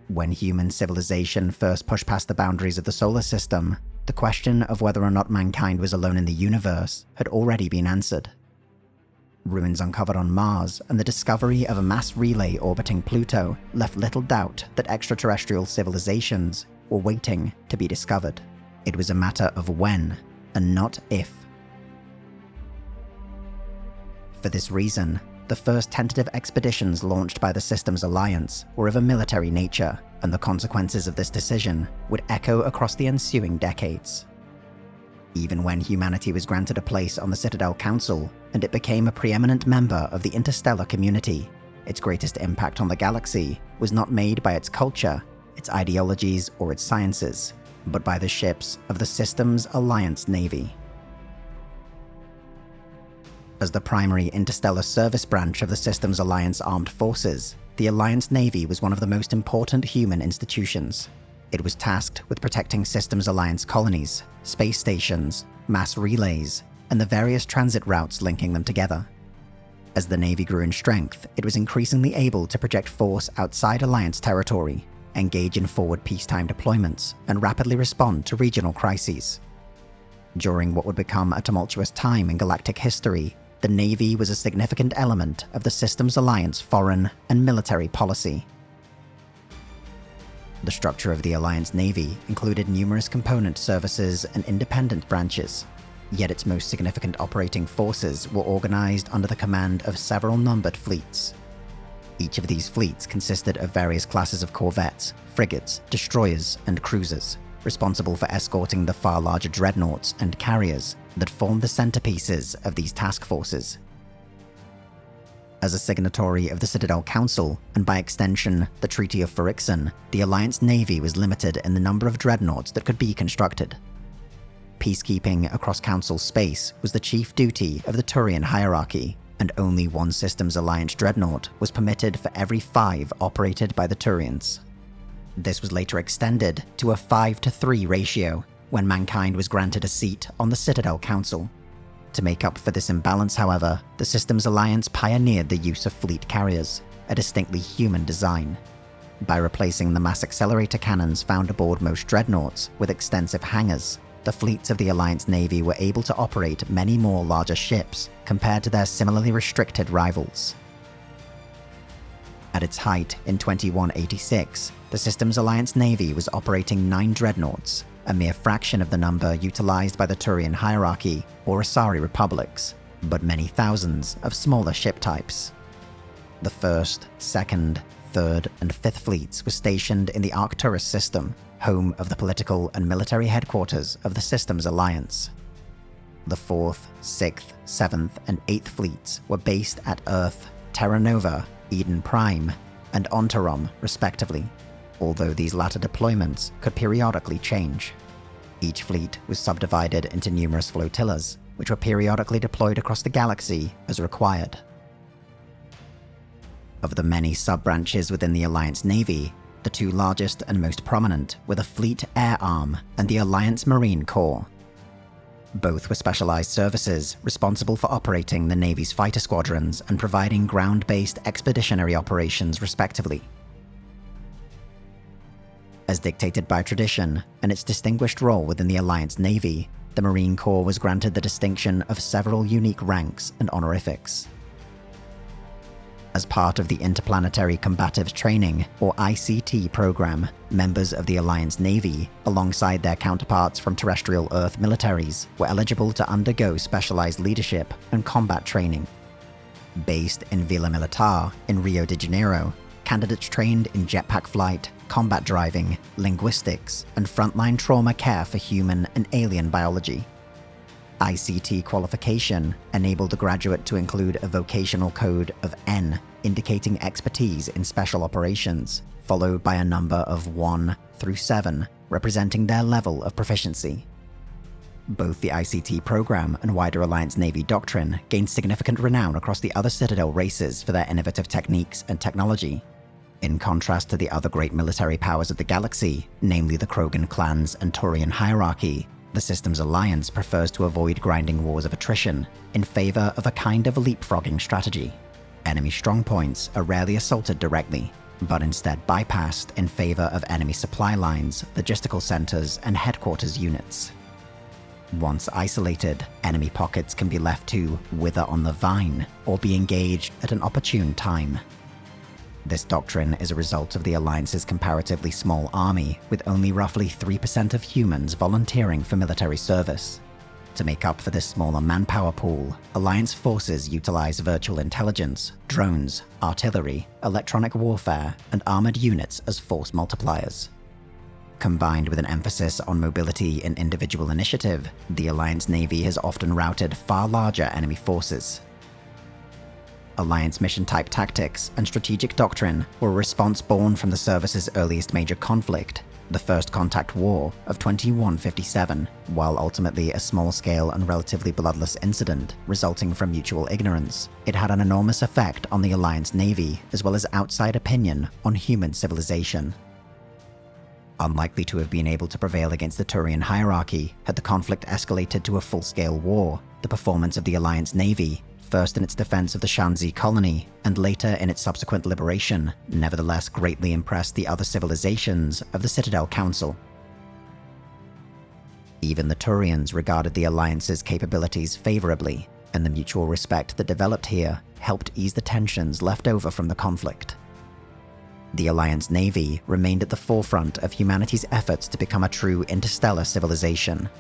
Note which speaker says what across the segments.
Speaker 1: When human civilization first pushed past the boundaries of the solar system, the question of whether or not mankind was alone in the universe had already been answered. Ruins uncovered on Mars and the discovery of a mass relay orbiting Pluto left little doubt that extraterrestrial civilizations were waiting to be discovered. It was a matter of when, and not if. For this reason, the first tentative expeditions launched by the Systems Alliance were of a military nature, and the consequences of this decision would echo across the ensuing decades. Even when humanity was granted a place on the Citadel Council, and it became a preeminent member of the interstellar community, its greatest impact on the galaxy was not made by its culture, its ideologies, or its sciences, but by the ships of the Systems Alliance Navy. As the primary interstellar service branch of the Systems Alliance Armed Forces, the Alliance Navy was one of the most important human institutions. It was tasked with protecting Systems Alliance colonies, space stations, mass relays, and the various transit routes linking them together. As the Navy grew in strength, it was increasingly able to project force outside Alliance territory, engage in forward peacetime deployments, and rapidly respond to regional crises. During what would become a tumultuous time in galactic history, the Navy was a significant element of the Systems Alliance foreign and military policy. The structure of the Alliance Navy included numerous component services and independent branches, yet its most significant operating forces were organized under the command of several numbered fleets. Each of these fleets consisted of various classes of corvettes, frigates, destroyers, and cruisers, responsible for escorting the far larger dreadnoughts and carriers that formed the centerpieces of these task forces. As a signatory of the Citadel Council, and by extension, the Treaty of Ferrixon, the Alliance Navy was limited in the number of dreadnoughts that could be constructed. Peacekeeping across Council space was the chief duty of the Turian hierarchy, and only one Systems Alliance dreadnought was permitted for every 5 operated by the Turians. This was later extended to a 5-to-3 ratio when mankind was granted a seat on the Citadel Council. To make up for this imbalance, however, the Systems Alliance pioneered the use of fleet carriers, a distinctly human design. By replacing the mass accelerator cannons found aboard most dreadnoughts with extensive hangars, the fleets of the Alliance Navy were able to operate many more larger ships compared to their similarly restricted rivals. At its height in 2186, the Systems Alliance Navy was operating 9 dreadnoughts, a mere fraction of the number utilized by the Turian hierarchy or Asari republics, but many thousands of smaller ship types. The 1st, 2nd, 3rd, and 5th fleets were stationed in the Arcturus system, home of the political and military headquarters of the Systems Alliance. The 4th, 6th, 7th, and 8th fleets were based at Earth, Terra Nova, Eden Prime, and Ontarom, respectively, although these latter deployments could periodically change. Each fleet was subdivided into numerous flotillas, which were periodically deployed across the galaxy as required. Of the many sub-branches within the Alliance Navy, the 2 largest and most prominent were the Fleet Air Arm and the Alliance Marine Corps. Both were specialized services responsible for operating the Navy's fighter squadrons and providing ground-based expeditionary operations, respectively. As dictated by tradition and its distinguished role within the Alliance Navy, the Marine Corps was granted the distinction of several unique ranks and honorifics. As part of the Interplanetary Combative Training, or ICT program, members of the Alliance Navy, alongside their counterparts from terrestrial Earth militaries, were eligible to undergo specialized leadership and combat training. Based in Vila Militar in Rio de Janeiro, candidates trained in jetpack flight, combat driving, linguistics, and frontline trauma care for human and alien biology. ICT qualification enabled the graduate to include a vocational code of N, indicating expertise in special operations, followed by a number of 1 through 7, representing their level of proficiency. Both the ICT program and wider Alliance Navy doctrine gained significant renown across the other Citadel races for their innovative techniques and technology. In contrast to the other great military powers of the galaxy, namely the Krogan clans and Turian hierarchy, the Systems Alliance prefers to avoid grinding wars of attrition in favor of a kind of leapfrogging strategy. Enemy strongpoints are rarely assaulted directly, but instead bypassed in favor of enemy supply lines, logistical centers, and headquarters units. Once isolated, enemy pockets can be left to wither on the vine or be engaged at an opportune time. This doctrine is a result of the Alliance's comparatively small army, with only roughly 3% of humans volunteering for military service. To make up for this smaller manpower pool, Alliance forces utilize virtual intelligence, drones, artillery, electronic warfare, and armored units as force multipliers. Combined with an emphasis on mobility and individual initiative, the Alliance Navy has often routed far larger enemy forces. Alliance mission-type tactics and strategic doctrine were a response born from the service's earliest major conflict, the First Contact War of 2157, while ultimately a small-scale and relatively bloodless incident resulting from mutual ignorance. It had an enormous effect on the Alliance Navy, as well as outside opinion on human civilization. Unlikely to have been able to prevail against the Turian hierarchy had the conflict escalated to a full-scale war, the performance of the Alliance Navy, first in its defense of the Shanxi colony, and later in its subsequent liberation, nevertheless greatly impressed the other civilizations of the Citadel Council. Even the Turians regarded the Alliance's capabilities favorably, and the mutual respect that developed here helped ease the tensions left over from the conflict. The Alliance Navy remained at the forefront of humanity's efforts to become a true interstellar civilization.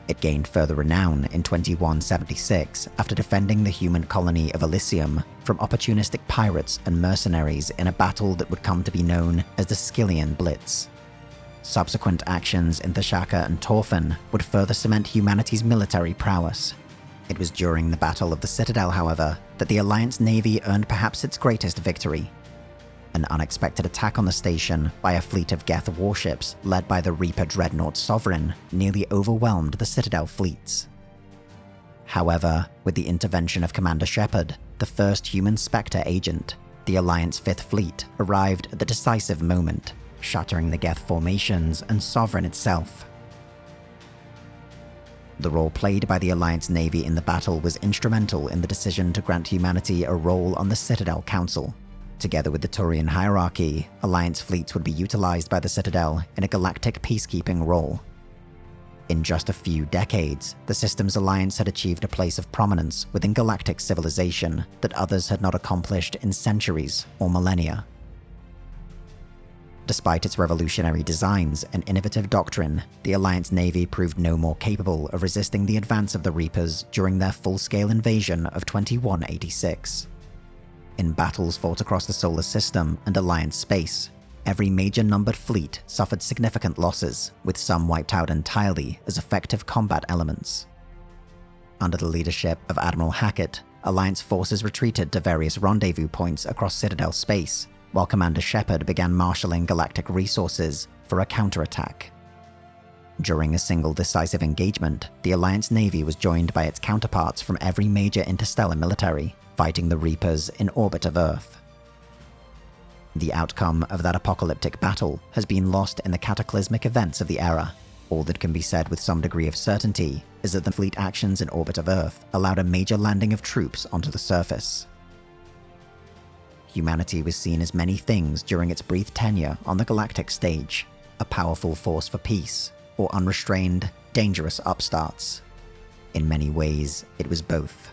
Speaker 1: It gained further renown in 2176 after defending the human colony of Elysium from opportunistic pirates and mercenaries in a battle that would come to be known as the Skillian Blitz. Subsequent actions in Thashaka and Torfan would further cement humanity's military prowess. It was during the Battle of the Citadel, however, that the Alliance Navy earned perhaps its greatest victory. An unexpected attack on the station by a fleet of Geth warships led by the Reaper dreadnought Sovereign nearly overwhelmed the Citadel fleets. However, with the intervention of Commander Shepard, the first human Spectre agent, the Alliance 5th Fleet arrived at the decisive moment, shattering the Geth formations and Sovereign itself. The role played by the Alliance Navy in the battle was instrumental in the decision to grant humanity a role on the Citadel Council. Together with the Turian hierarchy, Alliance fleets would be utilized by the Citadel in a galactic peacekeeping role. In just a few decades, the system's alliance had achieved a place of prominence within galactic civilization that others had not accomplished in centuries or millennia. Despite its revolutionary designs and innovative doctrine, the Alliance Navy proved no more capable of resisting the advance of the Reapers during their full-scale invasion of 2186. In battles fought across the solar system and Alliance space, every major numbered fleet suffered significant losses, with some wiped out entirely as effective combat elements. Under the leadership of Admiral Hackett, Alliance forces retreated to various rendezvous points across Citadel space, while Commander Shepard began marshalling galactic resources for a counterattack. During a single decisive engagement, the Alliance Navy was joined by its counterparts from every major interstellar military, fighting the Reapers in orbit of Earth. The outcome of that apocalyptic battle has been lost in the cataclysmic events of the era. All that can be said with some degree of certainty is that the fleet actions in orbit of Earth allowed a major landing of troops onto the surface. Humanity was seen as many things during its brief tenure on the galactic stage: a powerful force for peace, or unrestrained, dangerous upstarts. In many ways, it was both.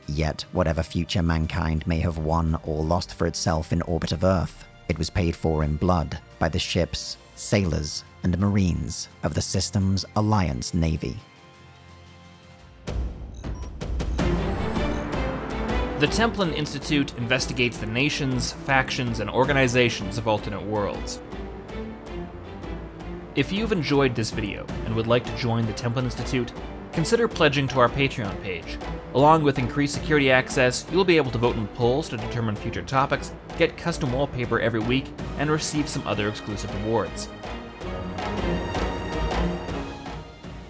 Speaker 1: Yet, whatever future mankind may have won or lost for itself in orbit of Earth, it was paid for in blood by the ships, sailors, and marines of the system's Alliance Navy.
Speaker 2: The Templin Institute investigates the nations, factions, and organizations of alternate worlds. If you've enjoyed this video and would like to join the Templin Institute, consider pledging to our Patreon page. Along with increased security access, you'll be able to vote in polls to determine future topics, get custom wallpaper every week, and receive some other exclusive rewards.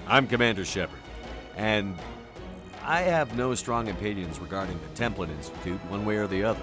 Speaker 3: I'm Commander Shepard, and I have no strong opinions regarding the Templin Institute one way or the other.